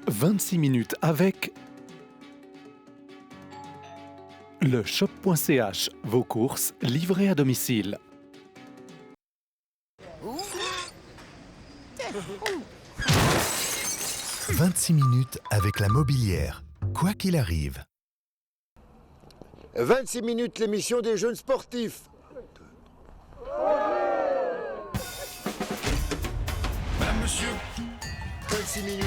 26 minutes avec le shop.ch, vos courses livrées à domicile. « 26 minutes avec la mobilière, quoi qu'il arrive. » 26 minutes, l'émission des jeunes sportifs. Madame, monsieur. 26 minutes.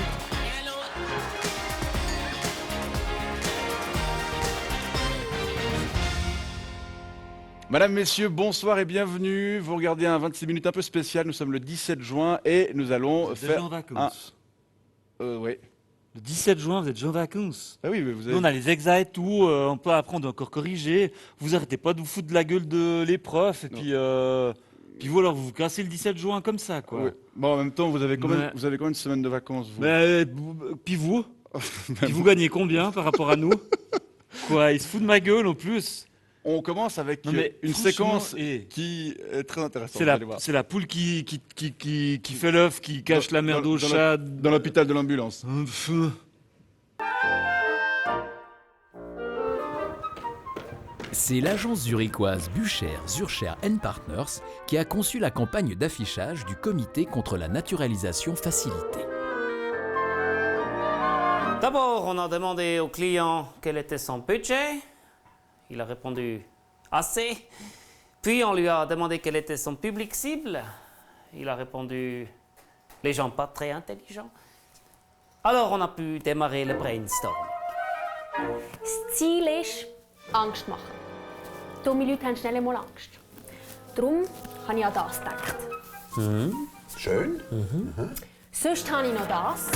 Madame, messieurs, bonsoir et bienvenue. Vous regardez un 26 minutes un peu spécial. Nous sommes le 17 juin et nous allons Vous êtes faire déjà en vacances. oui. Le 17 juin, vous êtes déjà en vacances. Ah oui, mais vous avez... Nous, on a les exas et tout, on peut apprendre encore corriger. Vous arrêtez pas de vous foutre de la gueule de les profs. Et puis voilà, vous vous cassez le 17 juin comme ça, quoi. Oui. Bon, en même temps, vous avez combien, Mais- vous avez combien de semaines de vacances, vous? Puis vous Puis vous gagnez combien par rapport à nous? Quoi, ils se foutent de ma gueule en plus. On commence avec Non, mais une franchement, séquence et- qui est très intéressante. C'est vous allez voir. la poule qui fait l'œuf, qui cache la merde au chat. Dans l'hôpital de l'ambulance. C'est l'agence zurichoise Bucher Zurcher Partners qui a conçu la campagne d'affichage du comité contre la naturalisation facilitée. D'abord, on a demandé au client quel était son budget. Il a répondu assez. Puis on lui a demandé quel était son public cible. Il a répondu les gens pas très intelligents. Alors on a pu démarrer le brainstorm. Das Ziel ist, Angst machen. Dumme Leute haben schnell einmal Angst. Darum habe ich an das gedacht. Schön. Sonst habe ich noch das.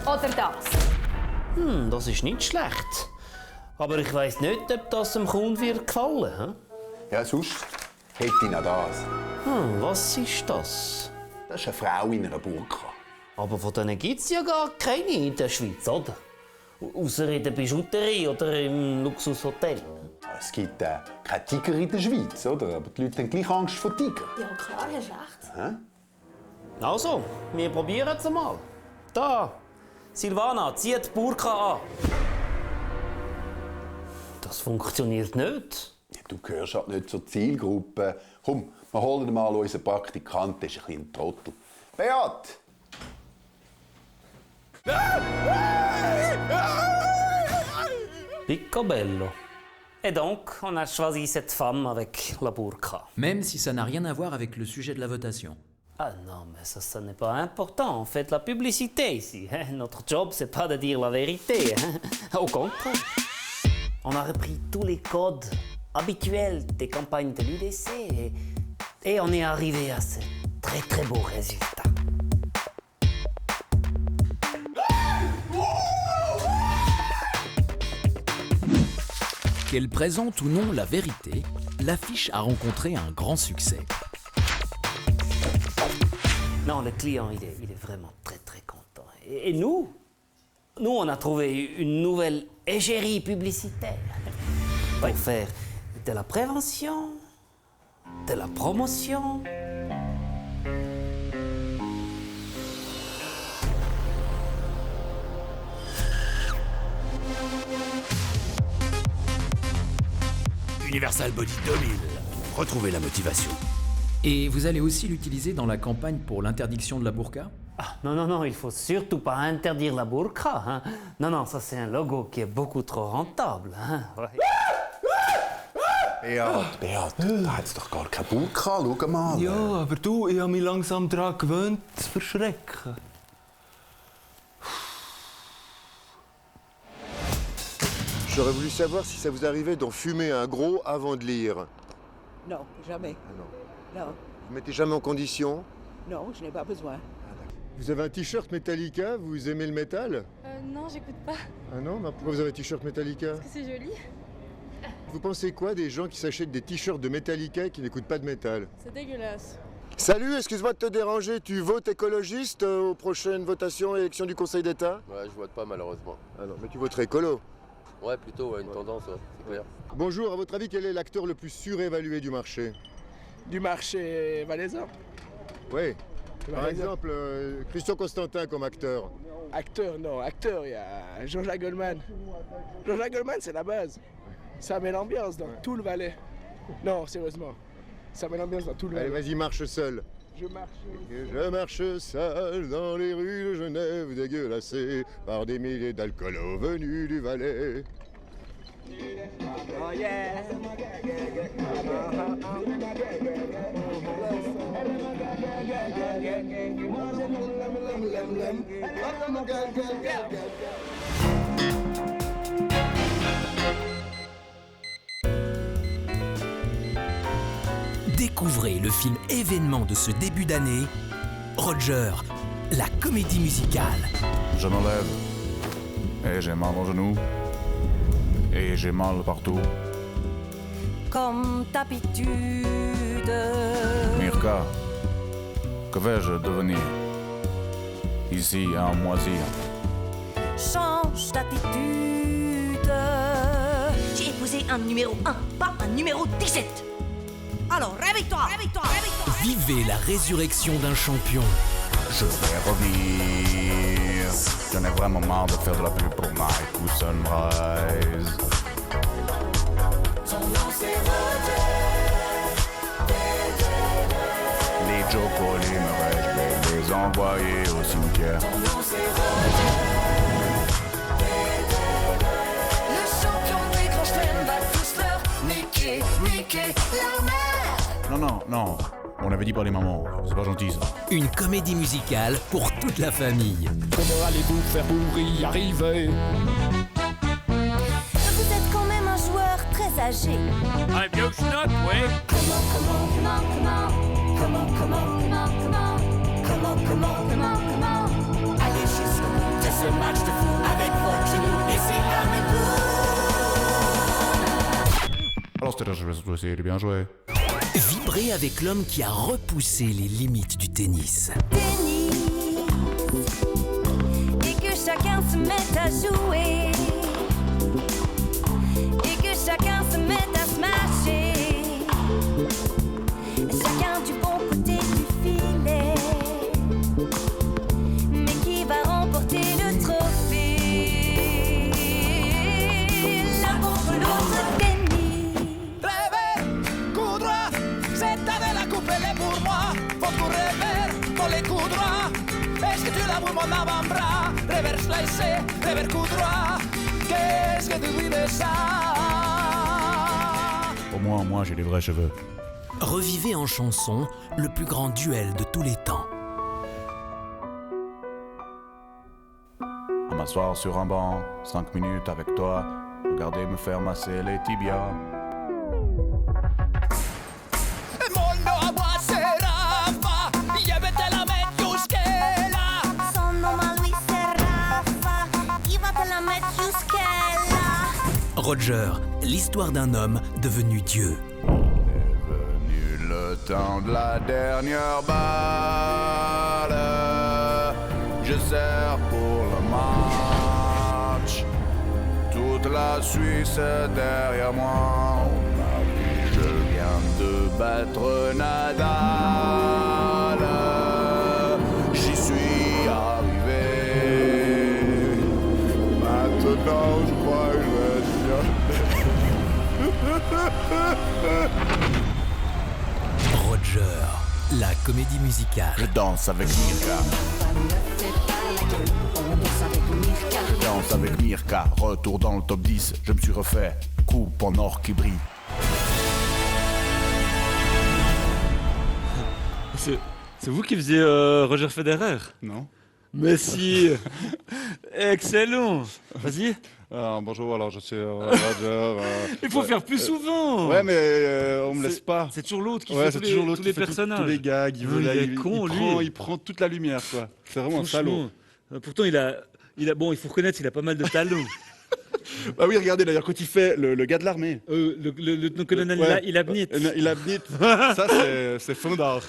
Oder das. Das ist nicht schlecht. Aber ich weiß nicht, ob das dem Kunden wird gefallen. Hm? Ja, sonst hätte ich noch das. Was ist das? Das ist eine Frau in einer Burka. Aber von denen gibt es ja gar keine in der Schweiz, oder? Außer in der Bijouterie oder im Luxushotel. Es gibt keinen Tiger in der Schweiz, oder? Aber die Leute haben gleich Angst vor Tiger. Ja klar, hast recht. Also, wir probieren es mal. Da, Silvana, zieht die Burka an. Das funktioniert nicht. Ja, du gehörst halt nicht zur Zielgruppe. Komm, wir holen mal unseren Praktikanten, der ist ein bisschen ein Trottel. Beat! Picobello. Et donc, on a choisi cette femme avec la burqa. Même si ça n'a rien à voir avec le sujet de la votation. Ah non, mais ça n'est pas important. On fait de la publicité ici. Hein. Notre job, c'est pas de dire la vérité. Hein. Au contraire. On a repris tous les codes habituels des campagnes de l'UDC et on est arrivé à ce très très beau résultat. Qu'elle présente ou non la vérité, l'affiche a rencontré un grand succès. Non, le client, il est vraiment très très content. Et nous, on a trouvé une nouvelle égérie publicitaire pour faire de la prévention, de la promotion. Universal Body 2000. Retrouvez la motivation. Et vous allez aussi l'utiliser dans la campagne pour l'interdiction de la burqa? Ah, non, il faut surtout pas interdire la burqa. Hein. Non, ça c'est un logo qui est beaucoup trop rentable. Hein. Ouais. Beat, da hat es doch gar keine Burka. Schau mal. Ja, aber du, ich habe mich langsam daran gewöhnt, zu verschrecken. J'aurais voulu savoir si ça vous arrivait d'en fumer un gros avant de lire. Non, jamais. Ah non. Non, Vous mettez jamais en condition? non, je n'ai pas besoin. Vous avez un t-shirt Metallica? Vous aimez le métal? Non, j'écoute pas. Ah non? Mais pourquoi vous avez un t-shirt Metallica? C'est joli. Vous pensez quoi des gens qui s'achètent des t-shirts de Metallica et qui n'écoutent pas de métal? C'est dégueulasse. Salut, excuse-moi de te déranger. Tu votes écologiste aux prochaines votations et élections du Conseil d'État? Ouais, je vote pas malheureusement. Ah non, mais tu voterais écolo. Ouais, plutôt, une tendance, ouais, c'est clair. Bonjour, à votre avis, quel est l'acteur le plus surévalué du marché? Du marché valaisan. Oui. Par exemple, Christian Constantin comme acteur. Acteur, non. Acteur, il y a Jean-Jacques Goldman. Jean-Jacques Goldman, c'est la base. Ça met l'ambiance dans tout le Valais. Non, sérieusement. Ça met l'ambiance dans tout le Valais. Allez, vas-y, marche seul. Je marche. Je marche seul dans les rues de Genève, dégueulassées par des milliers d'alcoolos venus du Valais. Oh yeah. Découvrez le film événement de ce début d'année, Roger, la comédie musicale. Je me lève et j'ai mal au genou et j'ai mal partout. Comme d'habitude. Mirka, que vais-je devenir ici à Moisir? Change d'attitude. J'ai épousé un numéro 1, pas un numéro 17. Alors, réveille-toi, réveille-toi, réveille-toi. Vivez la résurrection d'un champion. Je vais revenir. J'en ai vraiment marre de faire de la pub pour Nike ou Sunrise. Son nom c'est Roger. Les Joko Limerich, je vais les envoyer au cimetière. Son nom c'est Roger. Le champion des grands chelems va tous leur niquer la mère. Non, on avait dit pas les mamans, c'est pas gentil ça. Une comédie musicale pour toute la famille. Comment allez-vous faire pour y arriver? Vous êtes quand même un joueur très âgé. I'm Joe Schnock, ouais. Comment. Allez jusqu'au bout de ce match de fou avec vos genoux et c'est avec vous. Alors c'était je vais essayer de bien jouer. Vibrez avec l'homme qui a repoussé les limites du tennis. Tennis. Et que chacun se mette à jouer. Et que chacun se mette à smasher. Chacun du bon côté du filet. Mais qui va remporter le trophée? L'un contre l'autre, tennis. Rêver, coup droit, cette année la coupe elle est pour moi. Faut courir vers pour les coups droits. Est-ce que tu l'avoues mon avant-bras? Revers slicé, revers coup droit. Qu'est-ce que tu dis de ça? Au moins, moi j'ai des vrais cheveux. Revivez en chanson le plus grand duel de tous les temps. À m'asseoir sur un banc, 5 minutes avec toi, regarder me faire masser les tibias. Mondo aguacerava, llévetela Metjusquela. Son nom à lui c'est Rafa. Il va te la mettre jusqu'à là. Roger, l'histoire d'un homme devenu Dieu. Le temps de la dernière balle, je sers pour le match. Toute la Suisse est derrière moi. Je viens de battre Nadal. J'y suis arrivé. Maintenant, je crois que je vais Roger, la comédie musicale. Je danse avec Mirka. Je danse avec Mirka. Retour dans le top 10. Je me suis refait. Coupe en or qui brille. C'est vous qui faisiez Roger Federer? Non. Mais si. Excellent. Vas-y. Bonjour, alors je suis Roger. Il faut faire plus souvent. Ouais, mais on me laisse pas. C'est toujours l'autre qui Ouais, fait tous les fait personnages. Tous les gags, il prend toute la lumière, quoi. C'est vraiment un salaud. Pourtant, il a, bon, il faut reconnaître, il a pas mal de talent. Ah oui, regardez d'ailleurs, quand il fait le gars de l'armée. Le lieutenant-colonel, il abnit. Il abnit. Ça, c'est fond d'art.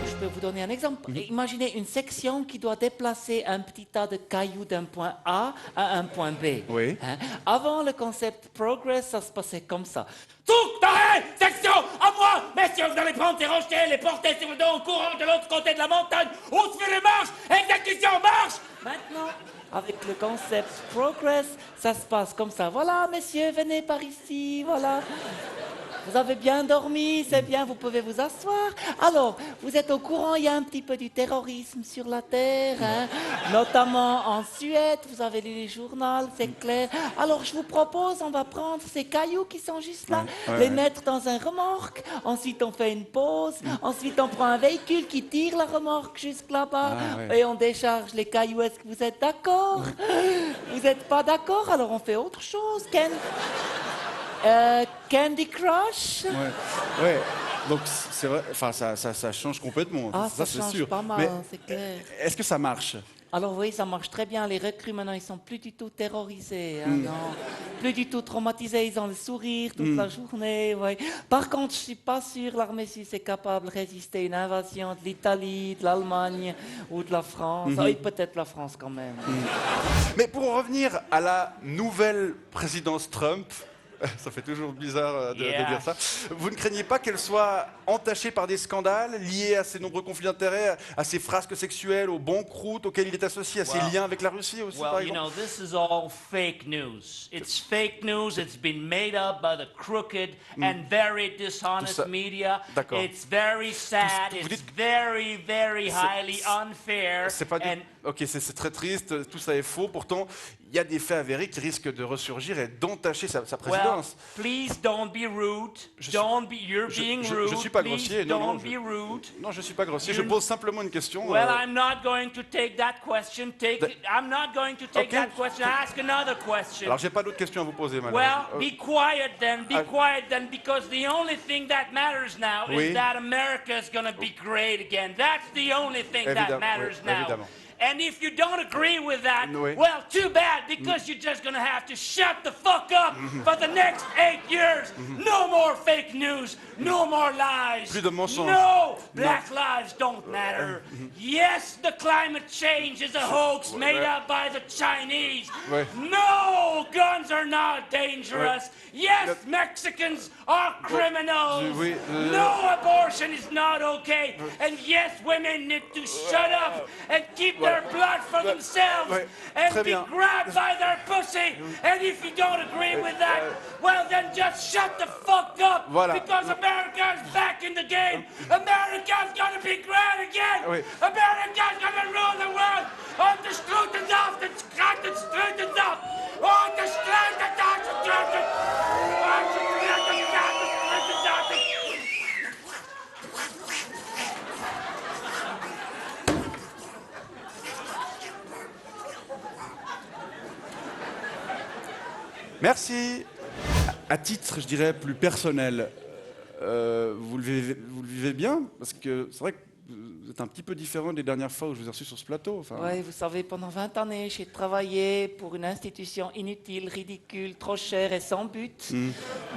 Je peux vous donner un exemple. Imaginez une section qui doit déplacer un petit tas de cailloux d'un point A à un point B. Oui. Hein? Avant le concept Progress, ça se passait comme ça. Tout d'arrêt, section, à moi, messieurs, vous allez prendre ces rochers, les porter sur le dos en courant de l'autre côté de la montagne, on se fait les marches, exécution, marche. Maintenant, avec le concept Progress, ça se passe comme ça. Voilà, messieurs, venez par ici, voilà. Vous avez bien dormi, c'est bien, vous pouvez vous asseoir. Alors, vous êtes au courant, il y a un petit peu du terrorisme sur la Terre, hein? Notamment en Suède, vous avez lu les journaux, c'est clair. Alors, je vous propose, on va prendre ces cailloux qui sont juste là, les mettre dans un remorque, ensuite on fait une pause, ensuite on prend un véhicule qui tire la remorque jusque là-bas, et on décharge les cailloux. Est-ce que vous êtes d'accord? Vous n'êtes pas d'accord? Alors on fait autre chose, Candy Crush? Ouais. Donc c'est vrai, enfin ça change complètement. Ah, ça c'est change sûr. pas mal, Mais c'est clair. est-ce que ça marche? Alors oui, ça marche très bien. Les recrues maintenant, ils sont plus du tout terrorisés, hein, non. Plus du tout traumatisés. Ils ont le sourire toute la journée. Ouais. Par contre, je suis pas sûr l'armée suisse est capable de résister à une invasion de l'Italie, de l'Allemagne ou de la France. Ah oui, peut-être la France quand même. Mais pour en revenir à la nouvelle présidence Trump. Ça fait toujours bizarre de dire ça. Vous ne craignez pas qu'elle soit entachée par des scandales liés à ses nombreux conflits d'intérêts, à ses frasques sexuelles, aux banqueroutes auxquelles il est associé, à ses liens avec la Russie aussi, par exemple? You know, this is all fake news. It's fake news. It's been made up by the crooked and very dishonest media. It's very sad. It's very, very highly unfair. Ok, c'est très triste, tout ça est faux. Pourtant, il y a des faits avérés qui risquent de ressurgir et d'entacher sa présidence. Please don't be rude. You're being rude. Je suis pas grossier. Don't be rude. Non, je suis pas grossier. Je pose simplement une question. Well, I'm not going to take that question. I'm not going to take that question. Ask another question. Alors, j'ai pas d'autres questions à vous poser, madame. Well, be quiet then. Be quiet then, because the only thing that matters now is that America is going to be great again. That's the only thing that matters now. Évidemment. And if you don't agree with that, well, too bad, because you're just going to have to shut the fuck up for the next 8 years. No more fake news. No more lies. Plus de mensonges. No, black lives don't matter. Yes, the climate change is a hoax made up by the Chinese. No, guns are not dangerous. Yes, Mexicans are criminals. No, abortion is not okay. And yes, women need to shut up and keep their blood for themselves and be grabbed by their pussy. And if you don't agree with that, well, then just shut the fuck up. Because America's back in the game. America's gonna be great again. America's gonna rule the world. On the Strutens auf, the Strutens auf. On the Strutens auf, the Strutens Merci. À titre, je dirais, plus personnel, vous le vivez bien? Parce que c'est vrai que vous êtes un petit peu différent des dernières fois où je vous ai reçu sur ce plateau. Oui, vous savez, pendant 20 années, j'ai travaillé pour une institution inutile, ridicule, trop chère et sans but.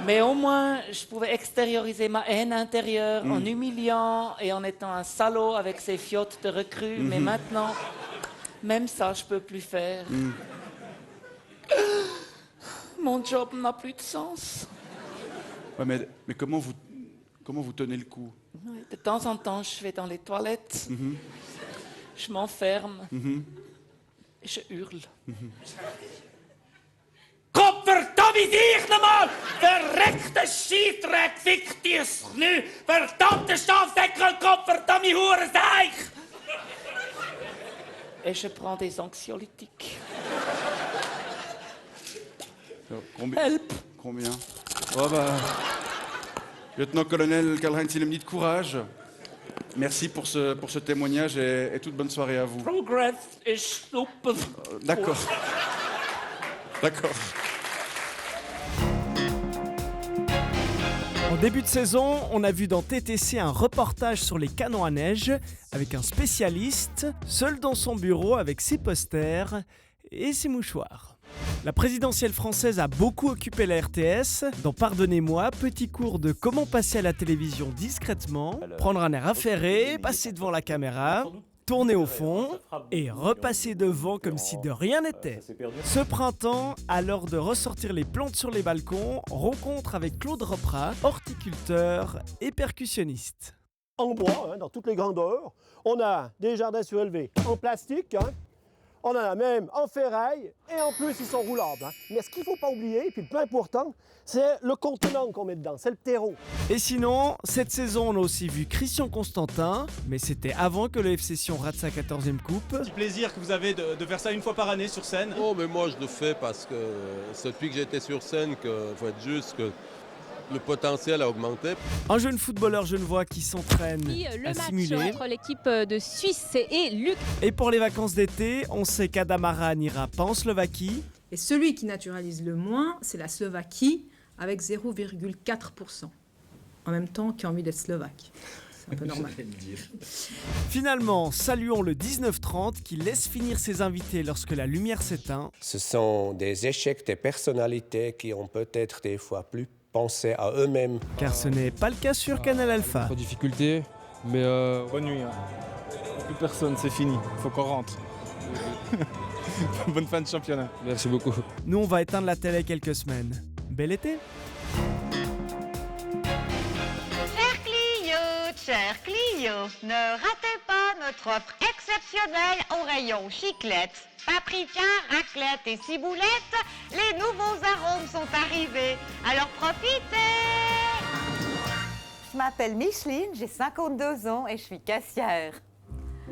Mais au moins, je pouvais extérioriser ma haine intérieure en humiliant et en étant un salaud avec ces fiottes de recrues. Mais maintenant, même ça, je peux plus faire. Mon job n'a plus de sens. Ouais, mais comment vous tenez le coup? De temps en temps, je vais dans les toilettes, je m'enferme, et je hurle. Kopverdomme dich nochmal! Verreckte Scheissdreck, fick dir's nu! Verdammte Schafsäckel, Kopverdomme Hurenseich! Et je prends des anxiolytiques. Help! Combien? Oh bah... Lieutenant-colonel Karl-Heinz Illemnit, courage. Merci pour ce témoignage et toute bonne soirée à vous. Progress is super. D'accord. D'accord. En début de saison, on a vu dans TTC un reportage sur les canons à neige avec un spécialiste, seul dans son bureau avec ses posters et ses mouchoirs. La présidentielle française a beaucoup occupé la RTS. Dans Pardonnez-moi, petit cours de comment passer à la télévision discrètement, prendre un air affairé, passer devant la caméra, tourner au fond et repasser devant comme si de rien n'était. Ce printemps, à l'heure de ressortir les plantes sur les balcons, rencontre avec Claude Ropra, horticulteur et percussionniste. En bois, dans toutes les grandeurs. On a des jardins surélevés en plastique, on en a même en ferraille, et en plus ils sont roulables. Mais ce qu'il ne faut pas oublier, et puis le plus important, c'est le contenant qu'on met dedans, c'est le terreau. Et sinon, cette saison, on a aussi vu Christian Constantin, mais c'était avant que le FC Sion rate sa 14e coupe. Petit plaisir que vous avez de faire ça une fois par année sur scène. Oh, mais moi je le fais parce que c'est depuis que j'étais sur scène qu'il faut être juste que le potentiel a augmenté. Un jeune footballeur genevois qui s'entraîne à simuler. Le match entre l'équipe de Suisse et Luc. Et pour les vacances d'été, on sait qu'Adamara n'ira pas en Slovaquie. Et celui qui naturalise le moins, c'est la Slovaquie, avec 0,4%. En même temps, qui a envie d'être slovaque. C'est un peu normal. Finalement, saluons le 19-30 qui laisse finir ses invités lorsque la lumière s'éteint. Ce sont des échecs des personnalités qui ont peut-être des fois plus pensé à eux-mêmes. Car ce n'est pas le cas sur Canal Alpha. Pas de difficulté, mais bonne nuit. Plus personne, c'est fini. Faut qu'on rentre. Bonne fin de championnat. Merci beaucoup. Nous, on va éteindre la télé quelques semaines. Bel été. Chers clients, ne ratez pas notre offre exceptionnelle au rayon chiclettes. Paprika, raclette et ciboulette, les nouveaux arômes sont arrivés. Alors profitez! Je m'appelle Micheline, j'ai 52 ans et je suis caissière.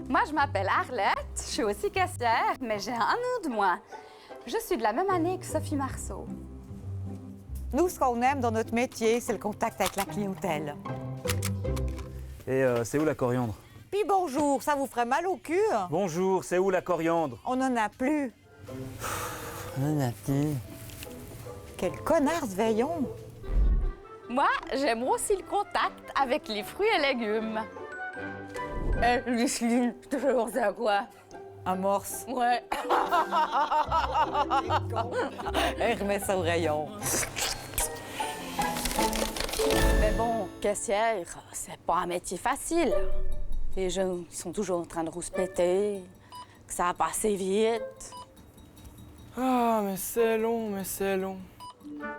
Moi, je m'appelle Arlette, je suis aussi caissière, mais j'ai un an de moins. Je suis de la même année que Sophie Marceau. Nous, ce qu'on aime dans notre métier, c'est le contact avec la clientèle. Et c'est où la coriandre? Puis bonjour, ça vous ferait mal au cul? Bonjour, c'est où la coriandre? On n'en a plus. On en a plus. Quel connard ce veillon! Moi, j'aime aussi le contact avec les fruits et légumes. Micheline, toujours à quoi? Amorce. Ouais. Elle remet ça au rayon. Mais bon, caissière, c'est pas un métier facile. Les gens ils sont toujours en train de rouspéter, que ça va passer vite. Ah, mais c'est long, mais c'est long.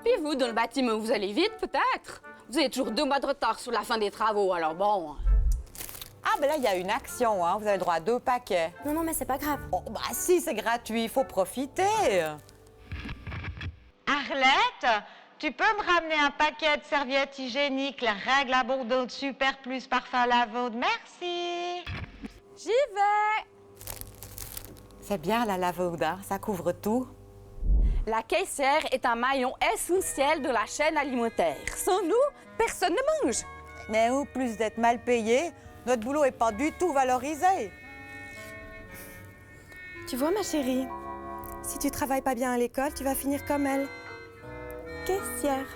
Puis vous, dans le bâtiment, vous allez vite, peut-être? Vous avez toujours 2 mois de retard sur la fin des travaux, alors bon... Ah, ben là, il y a une action, hein. Vous avez le droit à 2 paquets. Non, mais c'est pas grave. Oh, bah si, c'est gratuit, il faut profiter. Arlette, tu peux me ramener un paquet de serviettes hygiéniques, la règle abondante Super Plus parfum lavande, merci. J'y vais. C'est bien la lavande, hein, ça couvre tout. La caissière est un maillon essentiel de la chaîne alimentaire. Sans nous, personne ne mange. Mais au plus d'être mal payé, notre boulot n'est pas du tout valorisé. Tu vois, ma chérie, si tu travailles pas bien à l'école, tu vas finir comme elle. Caissière.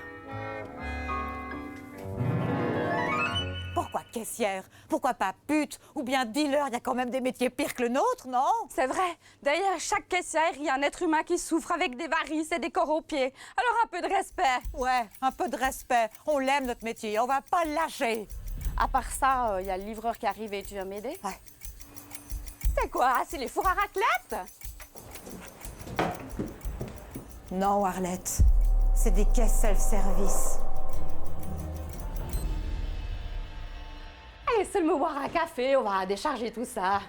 Pourquoi caissière? Pourquoi pas pute? Ou bien dealer? Il y a quand même des métiers pires que le nôtre, non? C'est vrai. Derrière chaque caissière, il y a un être humain qui souffre avec des varices et des corps aux pieds. Alors un peu de respect. Ouais, un peu de respect. On l'aime, notre métier. On va pas le lâcher. À part ça, il y a le livreur qui arrive et tu viens m'aider? Ouais. C'est quoi? C'est les fours à raclette? Non, Arlette. C'est des caisses self-service. Allez, seulement boire un café, on va décharger tout ça.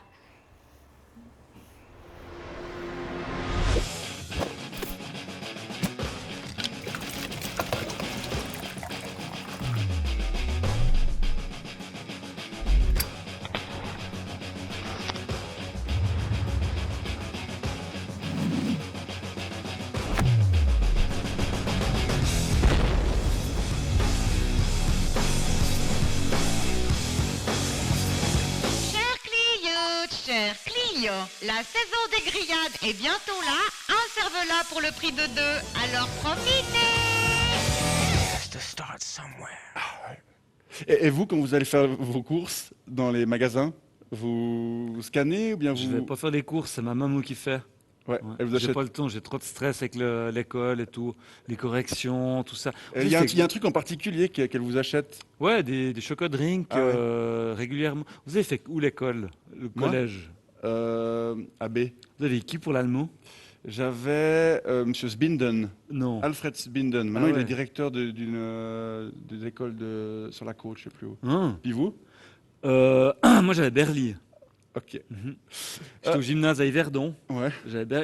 Chers clients, la saison des grillades est bientôt là. Un cervelas pour le prix de 2, alors profitez! Et vous, quand vous allez faire vos courses dans les magasins, vous scannez ou bien vous... Je vais pas faire les courses, c'est ma maman qui fait. Ouais. Elle vous J'ai achète. pas le temps, j'ai trop de stress avec l'école et tout, les corrections, tout ça. Il y a un truc en particulier qu'elle vous achète. Ouais, des chocodrinks Ah ouais. régulièrement. Vous avez fait où l'école? Le Moi collège? AB. Vous avez qui pour l'allemand? J'avais Monsieur Sbinden. Non. Alfred Sbinden. Maintenant, il ouais. est directeur des écoles sur la côte, je sais plus où. Ah. Et vous? Moi, j'avais Berly. Ok. J'étais au gymnase à Yverdon. Ouais.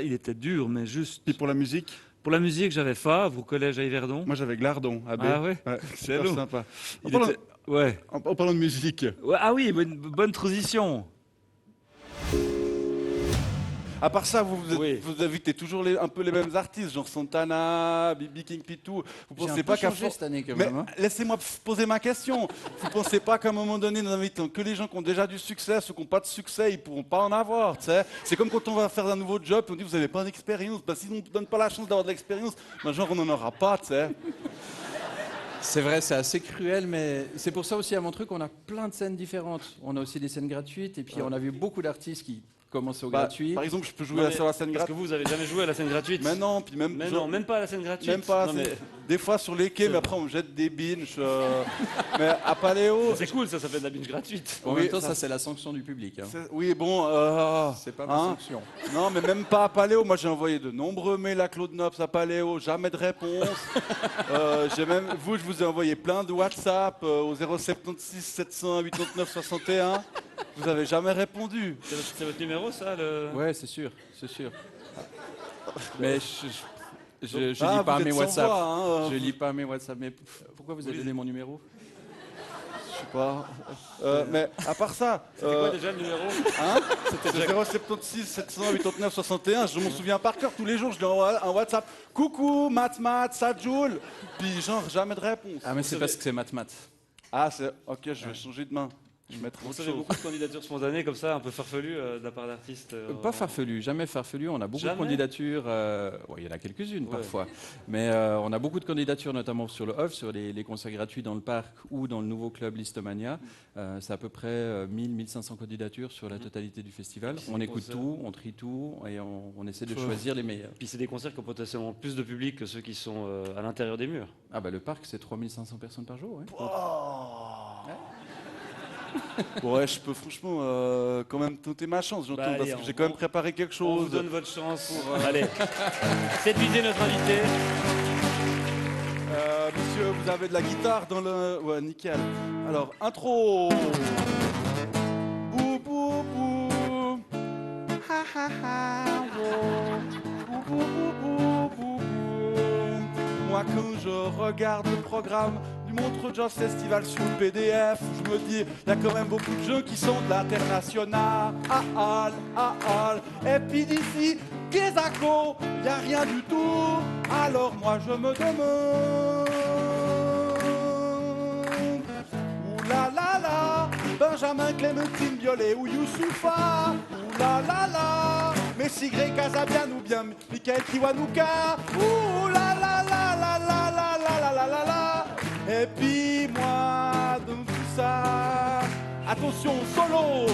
Il était dur, mais juste. Et pour la musique? Pour la musique, j'avais Favre au collège à Yverdon. Moi, j'avais Glardon, AB. Ah ouais, C'est long. sympa. Ouais. En parlant de musique. Ouais, ah oui, bonne transition. À part ça, vous invitez toujours un peu les mêmes artistes, genre Santana, BB King Pitou. Vous J'ai pensez un pas peu qu'à changé cette année quand Mais même, hein. laissez-moi poser ma question. Vous pensez pas qu'à un moment donné, nous invitons que les gens qui ont déjà du succès, ceux qui n'ont pas de succès, ils pourront pas en avoir, tu sais. C'est comme quand on va faire un nouveau job, et on dit vous n'avez pas d'expérience. Ben, si on ne donne pas la chance d'avoir de l'expérience, ben, genre on n'en aura pas, tu sais. C'est vrai, c'est assez cruel, mais c'est pour ça aussi à Montreux qu'on a plein de scènes différentes. On a aussi des scènes gratuites, et puis on a vu beaucoup d'artistes qui commencent au gratuit. Par exemple, je peux jouer sur la scène gratuite. Parce que vous avez jamais joué à la scène gratuite? Mais non, puis même. Mais non, même pas à la scène gratuite. Même pas. Non, mais... Des fois sur les quais, mais après on me jette des binges. Mais à Paléo. C'est cool, ça fait de la binge gratuite. En même temps, ça c'est la sanction du public. Hein. Oui, bon. C'est pas ma sanction. Non, mais même pas à Paléo. Moi, j'ai envoyé de nombreux mails à Claude Nobs à Paléo, jamais de réponse. Vous, je vous ai envoyé plein de WhatsApp au 076 700 89 61. Vous avez jamais répondu. C'est votre numéro, ça Ouais, c'est sûr, c'est sûr. Mais je lis Ah, pas vous mes êtes sans WhatsApp. voix, hein, Je lis pas mes WhatsApp. Mais pourquoi vous avez donné mon numéro? Je sais pas. Mais à part ça. C'était quoi déjà le numéro? Hein? C'était 076 789 61. Je m'en souviens par cœur tous les jours. Je lui envoie un WhatsApp. Coucou, Mat, Sajoul. Puis genre jamais de réponse. Ah mais c'est parce que c'est Mat. Ah c'est ok. Je vais changer de main. Je vais mettre Vous autre savez chose. beaucoup de candidatures spontanées comme ça, un peu farfelues de la part d'artistes. Pas farfelu, jamais farfelu. On a beaucoup de candidatures. Il y en a quelques-unes parfois. Mais on a beaucoup de candidatures, notamment sur le off, sur les concerts gratuits dans le parc ou dans le nouveau club Listomania. C'est à peu près 1000-1500 candidatures sur la totalité du festival. On écoute tout, on trie tout et on essaie de choisir les meilleurs. Puis c'est des concerts qui ont potentiellement plus de public que ceux qui sont à l'intérieur des murs. Ah bah le parc, c'est 3500 personnes par jour. Ouais. Ouais, je peux franchement quand même tenter ma chance, j'entends, parce que j'ai quand même préparé quelque chose. On vous donne votre chance. Allez, séduisez notre invité. Monsieur, vous avez de la guitare dans le... Ouais, nickel. Alors, intro. Bou, bou, bou. Ha, ha, ha, wow. Bou, bou, bou, bou, bou, bou. Moi, quand je regarde le programme du Montreux Jazz Festival sur le PDF, je me dis, il y a quand même beaucoup de gens qui sont de l'international. Et puis d'ici, Kézako, il n'y a rien du tout. Alors moi, je me demande. Ouh là là là, Benjamin Clémentine Biolay ou Youssoufa. Ouh là là là, Messi Grey Casabian ou bien Michael Kiwanuka. Ouh là là là là là là là là là là. Et puis moi, dans tout ça, attention, solo.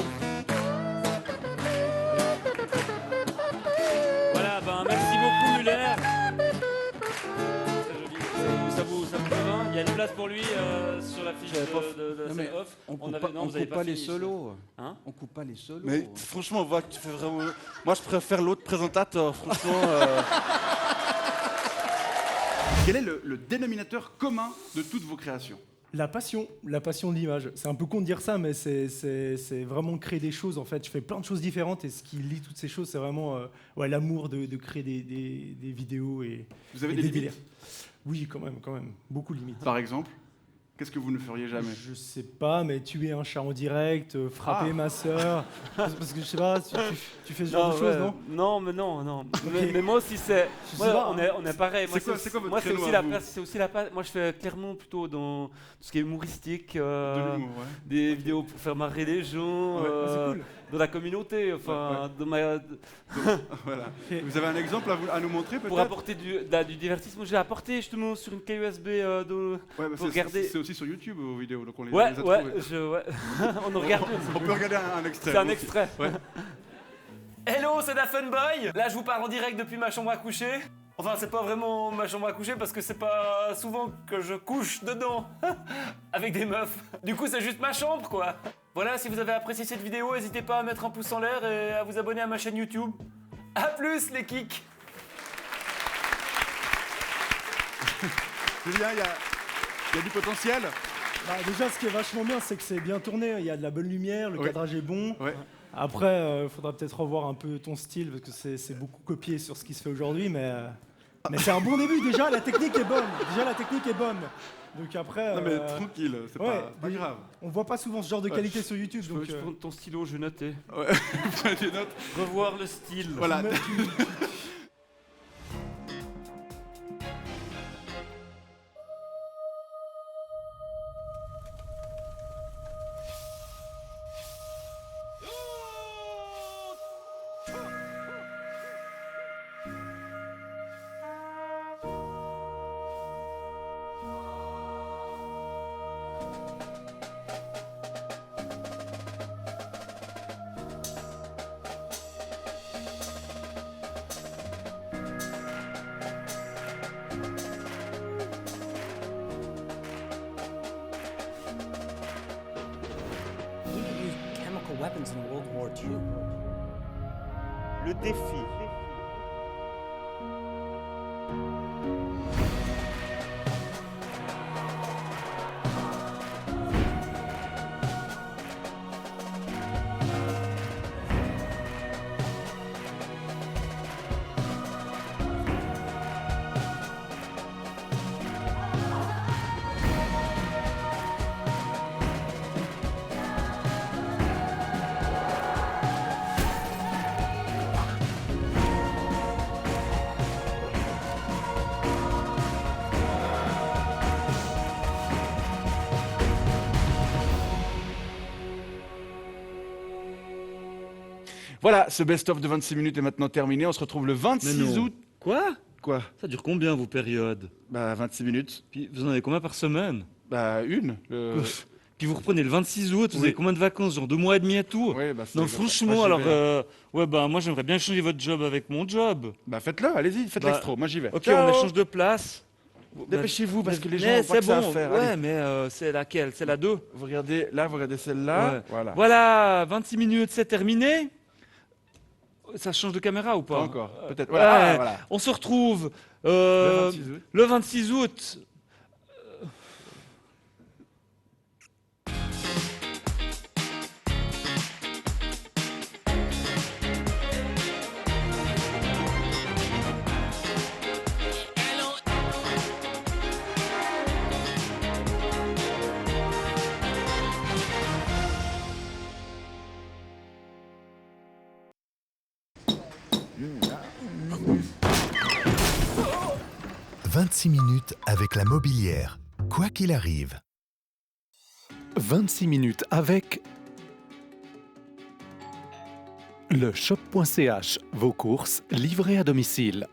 Voilà, merci beaucoup Muller. Ça vous convainc? Il y a une place pour lui sur la fiche de mais off. on coupe pas les solos. Hein? On coupe pas les solos. Mais franchement, on voit que tu fais vraiment... Moi, je préfère l'autre présentateur, franchement. Quel est le dénominateur commun de toutes vos créations? La passion de l'image. C'est un peu con de dire ça, mais c'est vraiment créer des choses. En fait, je fais plein de choses différentes et ce qui lie toutes ces choses, c'est vraiment l'amour de créer des vidéos et Vous avez et des délires. limites? Oui, quand même, beaucoup de limites. Par exemple, qu'est-ce que vous ne feriez jamais? Je sais pas, mais tuer un chat en direct, frapper ma sœur, parce que je sais pas, tu fais ce genre de choses, non? Non. Mais moi aussi, c'est... On est pareil. C'est quoi votre moi, c'est créneau aussi à la vous? place. C'est aussi la place. Moi, je fais clairement plutôt dans tout ce qui est humoristique, De l'humour, ouais. des vidéos pour faire marrer les gens, c'est cool. dans la communauté, enfin, dans ma... Voilà. Vous avez un exemple à nous montrer, peut-être? Pour apporter du divertissement. J'ai apporté justement sur une clé USB pour regarder... C'est aussi sur YouTube vos vidéos, donc on les Ouais, a trouvées. on en regarde. On peut regarder un extrait. C'est un extrait. Ouais. Hello, c'est Dafunboy. Là, je vous parle en direct depuis ma chambre à coucher. Enfin, c'est pas vraiment ma chambre à coucher parce que c'est pas souvent que je couche dedans avec des meufs. Du coup, c'est juste ma chambre, quoi. Voilà, si vous avez apprécié cette vidéo, n'hésitez pas à mettre un pouce en l'air et à vous abonner à ma chaîne YouTube. A plus, les kicks. Julien, il y a du potentiel. Déjà, ce qui est vachement bien, c'est que c'est bien tourné. Il y a de la bonne lumière, le cadrage est bon. Ouais. Après, il faudra peut-être revoir un peu ton style parce que c'est beaucoup copié sur ce qui se fait aujourd'hui, mais c'est un bon début. Déjà, la technique est bonne. Donc après. Non mais tranquille, c'est pas grave. On voit pas souvent ce genre de qualité sur YouTube. Je peux prendre ton stylo, je vais noter. Ouais, prends des notes. Revoir le style. Voilà. Weapons in World War II. Le défi. Voilà, ce best-of de 26 minutes est maintenant terminé. On se retrouve le 26 août. Quoi? Quoi? Ça dure combien vos périodes? 26 minutes. Puis vous en avez combien par semaine? Une. Puis vous reprenez le 26 août, vous avez combien de vacances? Genre 2 mois et demi et tout? Oui, non, franchement, alors, moi j'aimerais bien changer votre job avec mon job. Faites-le, allez-y, faites l'extro, moi j'y vais. Ok, Ciao. on échange de place. Dépêchez-vous parce que les gens ont pas que ça à faire. Ouais, Allez. mais c'est laquelle? C'est la 2. Vous regardez là, vous regardez celle-là. Ouais. Voilà, 26 minutes, c'est terminé. Ça change de caméra ou pas? Pas encore, peut-être. Voilà, voilà. On se retrouve le 26 août. « 26 minutes avec la mobilière, quoi qu'il arrive. » 26 minutes avec le shop.ch, vos courses livrées à domicile.